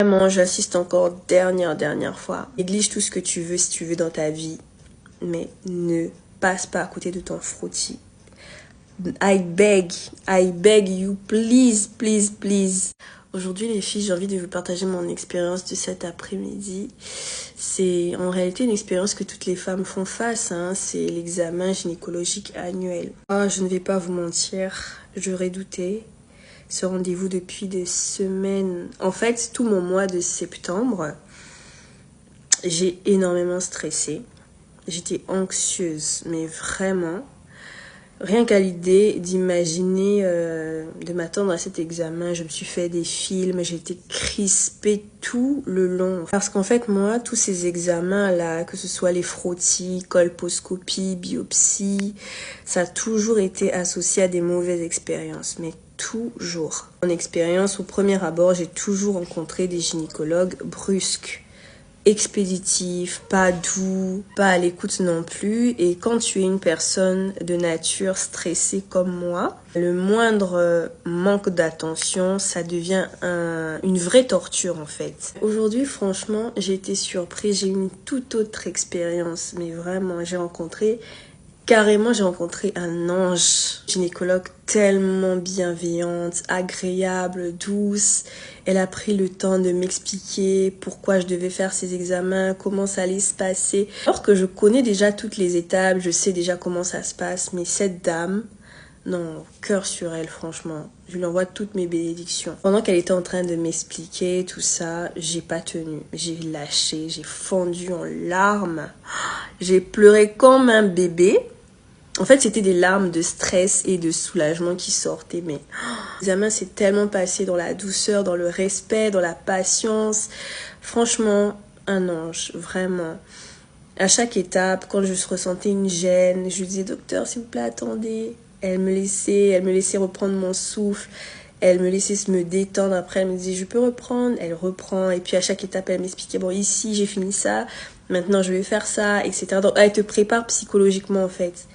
Vraiment, j'insiste encore dernière fois. Néglige tout ce que tu veux si tu veux dans ta vie, mais ne passe pas à côté de ton frottis. I beg you, please, please, please. Aujourd'hui les filles, j'ai envie de vous partager mon expérience de cet après-midi. C'est en réalité une expérience que toutes les femmes font face, c'est l'examen gynécologique annuel. Je ne vais pas vous mentir, je redoutais ce rendez-vous depuis des semaines. En fait, tout mon mois de septembre, j'ai énormément stressé. J'étais anxieuse, mais vraiment. Rien qu'à l'idée d'imaginer, de m'attendre à cet examen, je me suis fait des films, j'ai été crispée tout le long. Parce qu'en fait, moi, tous ces examens-là, que ce soit les frottis, colposcopie, biopsie, ça a toujours été associé à des mauvaises expériences, mais toujours. Mon expérience, au premier abord, j'ai toujours rencontré des gynécologues brusques, expéditif, pas doux, pas à l'écoute non plus. Et quand tu es une personne de nature stressée comme moi, le moindre manque d'attention, ça devient une vraie torture en fait. Aujourd'hui, franchement, j'ai été surprise, j'ai eu une toute autre expérience, mais vraiment, j'ai rencontré un ange, gynécologue tellement bienveillante, agréable, douce. Elle a pris le temps de m'expliquer pourquoi je devais faire ces examens, comment ça allait se passer. Alors que je connais déjà toutes les étapes, je sais déjà comment ça se passe, mais cette dame, non, cœur sur elle, franchement. Je lui envoie toutes mes bénédictions. Pendant qu'elle était en train de m'expliquer tout ça, j'ai pas tenu. J'ai lâché, j'ai fondu en larmes. J'ai pleuré comme un bébé. En fait, c'était des larmes de stress et de soulagement qui sortaient. Mais l'examen s'est tellement passé dans la douceur, dans le respect, dans la patience. Franchement, un ange, vraiment. À chaque étape, quand je ressentais une gêne, je lui disais, docteur, s'il vous plaît, attendez. Elle me laissait reprendre mon souffle. Elle me laissait me détendre. Après, elle me disait, je peux reprendre. Elle reprend. Et puis, à chaque étape, elle m'expliquait, bon, ici, j'ai fini ça. Maintenant, je vais faire ça, etc. Donc, elle te prépare psychologiquement, en fait.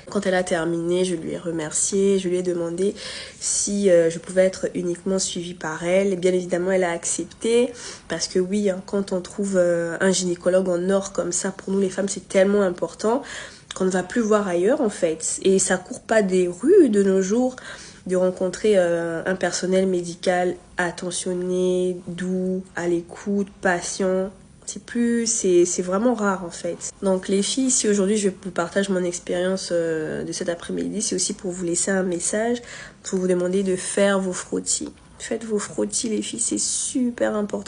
Quand elle a terminé, je lui ai remercié. Je lui ai demandé si je pouvais être uniquement suivie par elle. Et bien évidemment, elle a accepté. Parce que oui, quand on trouve un gynécologue en or comme ça, pour nous, les femmes, c'est tellement important qu'on ne va plus voir ailleurs, en fait. Et ça court pas des rues de nos jours de rencontrer un personnel médical attentionné, doux, à l'écoute, patient. C'est vraiment rare en fait. Donc les filles, si aujourd'hui je vous partage mon expérience de cet après-midi, c'est aussi pour vous laisser un message, pour vous demander de faire vos frottis. Faites vos frottis les filles, c'est super important.